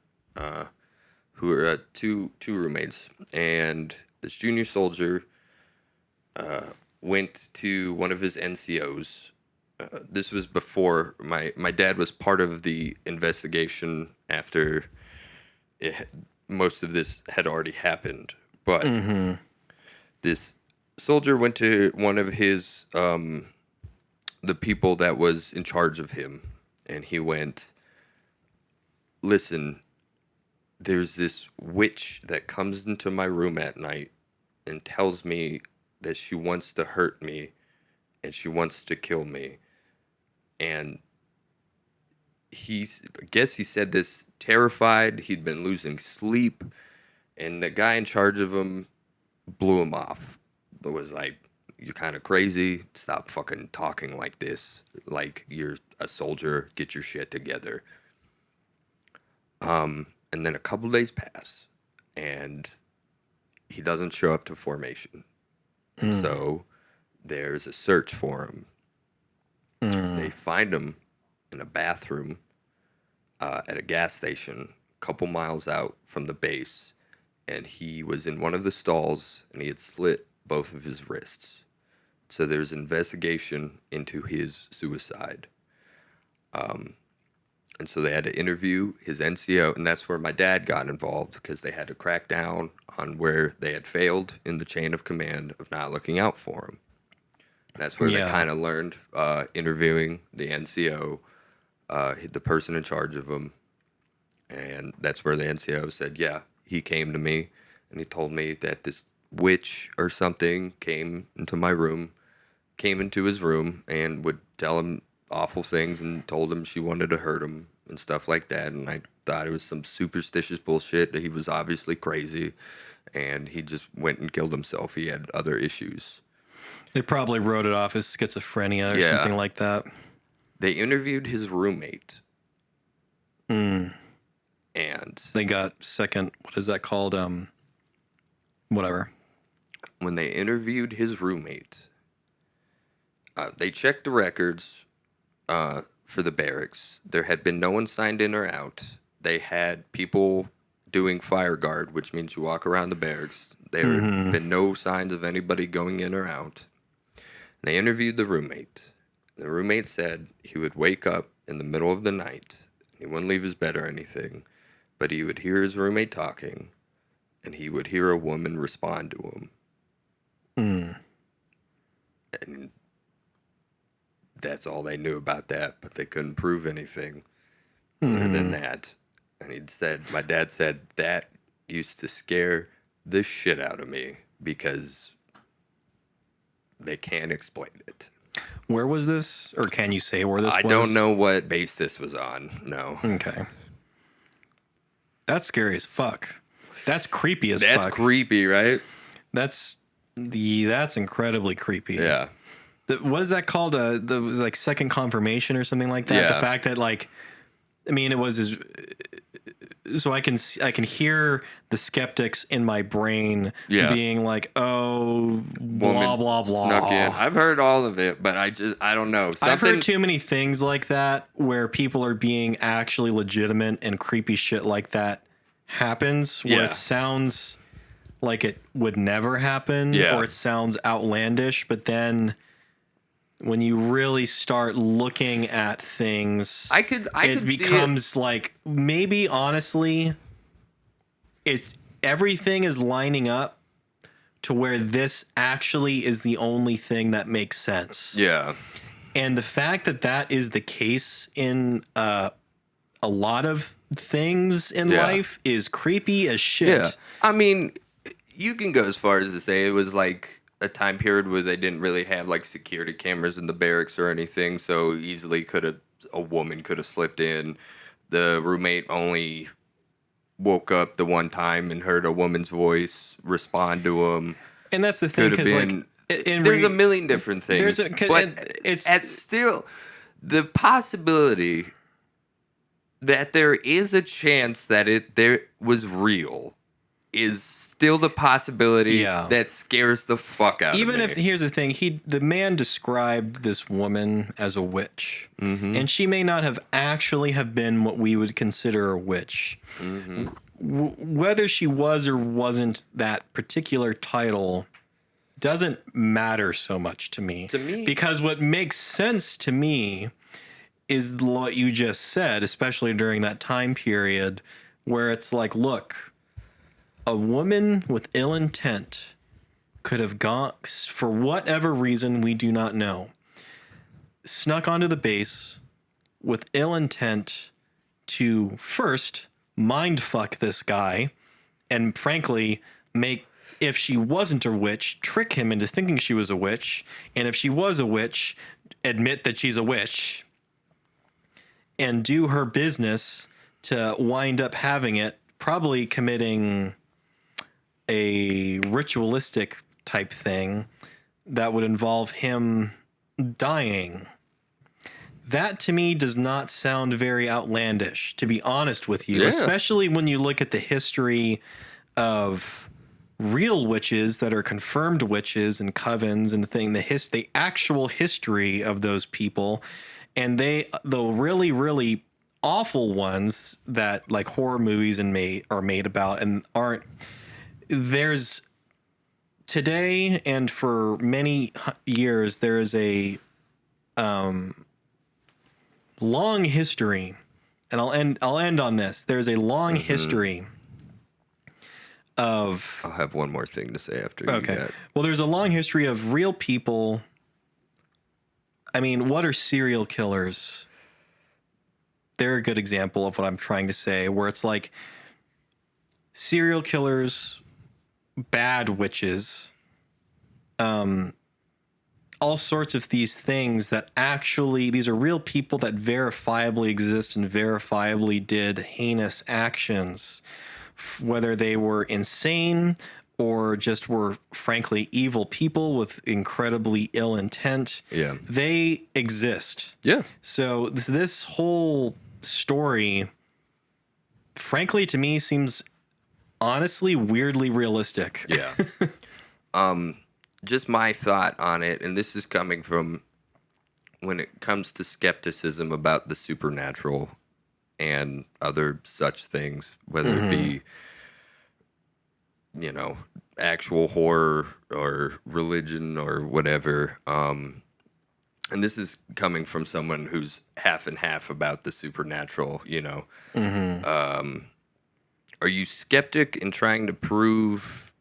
who were two roommates, and this junior soldier went to one of his NCOs. This was before my dad was part of the investigation after most of this had already happened. But this soldier went to one of his the people that was in charge of him. And he went, listen, there's this witch that comes into my room at night and tells me that she wants to hurt me and she wants to kill me. And I guess he said this terrified. He'd been losing sleep. And the guy in charge of him blew him off. It was like, you're kind of crazy. Stop fucking talking like this. Like you're a soldier. Get your shit together. And then a couple days pass, and he doesn't show up to formation. So there's a search for him. They find him in a bathroom at a gas station a couple miles out from the base, and he was in one of the stalls, and he had slit both of his wrists. So there's investigation into his suicide. And so they had to interview his NCO, and that's where my dad got involved because they had to crack down on where they had failed in the chain of command of not looking out for him. That's where they kind of learned interviewing the NCO, the person in charge of him. And that's where the NCO said, yeah, he came to me, and he told me that this witch or something came into his room and would tell him awful things and told him she wanted to hurt him and stuff like that. And I thought it was some superstitious bullshit, that he was obviously crazy and he just went and killed himself. He had other issues. They probably wrote it off as schizophrenia or something like that. They interviewed his roommate. And they got what is that called? Whatever. When they interviewed his roommate, they checked the records for the barracks. There had been no one signed in or out. They had people doing fire guard, which means you walk around the barracks. There had been no signs of anybody going in or out. And they interviewed the roommate. The roommate said he would wake up in the middle of the night. He wouldn't leave his bed or anything, but he would hear his roommate talking, and he would hear a woman respond to him. And that's all they knew about that, but they couldn't prove anything other than that. And my dad said, that used to scare the shit out of me because they can't explain it. Where was this? Or can you say where this was? I don't know what base this was on. No. Okay. That's scary as fuck. That's creepy as fuck. That's creepy, right? That's incredibly creepy. Yeah. What is that called? The was like second confirmation or something like that. Yeah. The fact that it was so I can hear the skeptics in my brain being like, oh, blah blah blah. Snuck in. I've heard all of it, but I don't know. I've heard too many things like that where people are being actually legitimate and creepy shit like that happens where Yeah. it sounds like it would never happen Yeah. or it sounds outlandish, but then when you really start looking at things, I could it see becomes like maybe honestly it's everything is lining up to where this actually is the only thing that makes sense. Yeah. And the fact that that is the case in a lot of things in Yeah. life is creepy as shit. Yeah. I mean, you can go as far as to say it was like a time period where they didn't really have like security cameras in the barracks or anything, so easily a woman could have slipped in. The roommate only woke up the one time and heard a woman's voice respond to him. And that's the thing, Could have because been. like There's a million different things, but it's still the possibility that there is a chance that there was real is still the possibility Yeah. that scares the fuck out even of me. if here's the thing, the man described this woman as a witch, and she may not have actually have been what we would consider a witch. Whether she was or wasn't that particular title doesn't matter so much to me. Because what makes sense to me is what you just said, especially during that time period where it's like, look, a woman with ill intent could have gone, for whatever reason we do not know, snuck onto the base with ill intent to first mind fuck this guy and frankly make, if she wasn't a witch, trick him into thinking she was a witch, and if she was a witch, admit that she's a witch and do her business to wind up having it, probably committing a ritualistic type thing that would involve him dying. That to me does not sound very outlandish, to be honest with you, Yeah. especially when you look at the history of real witches that are confirmed witches and covens and the actual history of those people, and the really, really awful ones that like horror movies are made about and aren't. There's today and for many years there is a long history, and I'll end on this. There's a long history of. I'll have one more thing to say after you Okay. get. Well, there's a long history of real people. I mean, what are serial killers? They're a good example of what I'm trying to say, where it's like serial killers, bad witches, all sorts of these things that actually, these are real people that verifiably exist and verifiably did heinous actions, whether they were insane or just were frankly evil people with incredibly ill intent. Yeah. They exist. Yeah. So this whole story, frankly, to me seems honestly weirdly realistic. Yeah. Just my thought on it, and this is coming from when it comes to skepticism about the supernatural and other such things, whether it be, actual horror or religion or whatever. And this is coming from someone who's half and half about the supernatural, Are you skeptic in trying to prove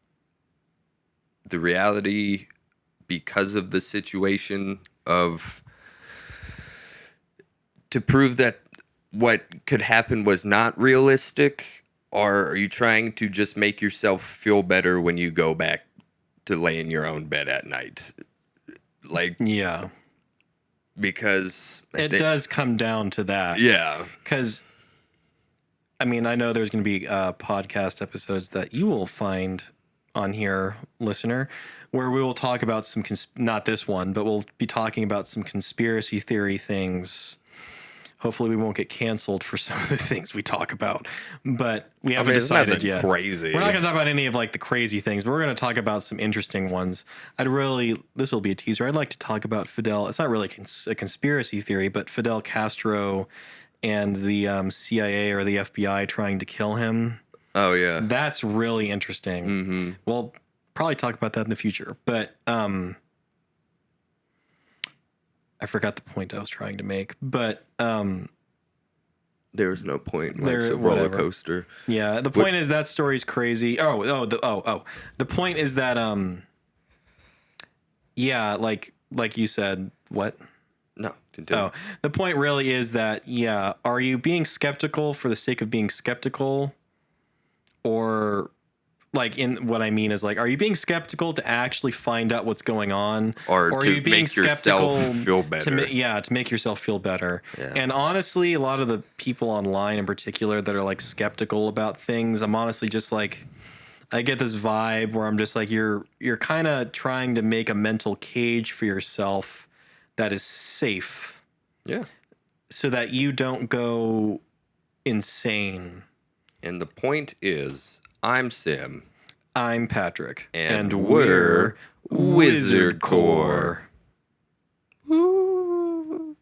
the reality because of the situation to prove that what could happen was not realistic? Or are you trying to just make yourself feel better when you go back to lay in your own bed at night? Like, Yeah. because It does come down to that. Yeah. Because, I mean, I know there's going to be podcast episodes that you will find on here, listener, where we will talk about some, not this one, but we'll be talking about some conspiracy theory things. Hopefully we won't get canceled for some of the things we talk about, but we haven't decided yet. Crazy. We're not going to talk about any of like the crazy things, but we're going to talk about some interesting ones. This will be a teaser. I'd like to talk about Fidel. It's not really a conspiracy theory, but Fidel Castro and the CIA or the FBI trying to kill him. Oh yeah. That's really interesting. Mm-hmm. We'll probably talk about that in the future, but I forgot the point I was trying to make. But There's no point. Life's there, a roller whatever. coaster. Yeah, the What- point is that story's crazy. The point is that yeah, like you said, what? No, continue. Oh, the point really is that, yeah, are you being skeptical for the sake of being skeptical? Or, like, in what I mean is, like, are you being skeptical to actually find out what's going on? Or are to you being make yourself feel to better. to make yourself feel better? Yeah. And honestly, a lot of the people online in particular that are, like, skeptical about things, I'm honestly just like, I get this vibe where I'm just like, you're kind of trying to make a mental cage for yourself that is safe Yeah. so that you don't go insane. And the point is, I'm Sim. I'm Patrick. And we're Wizard Core. Core. Woo.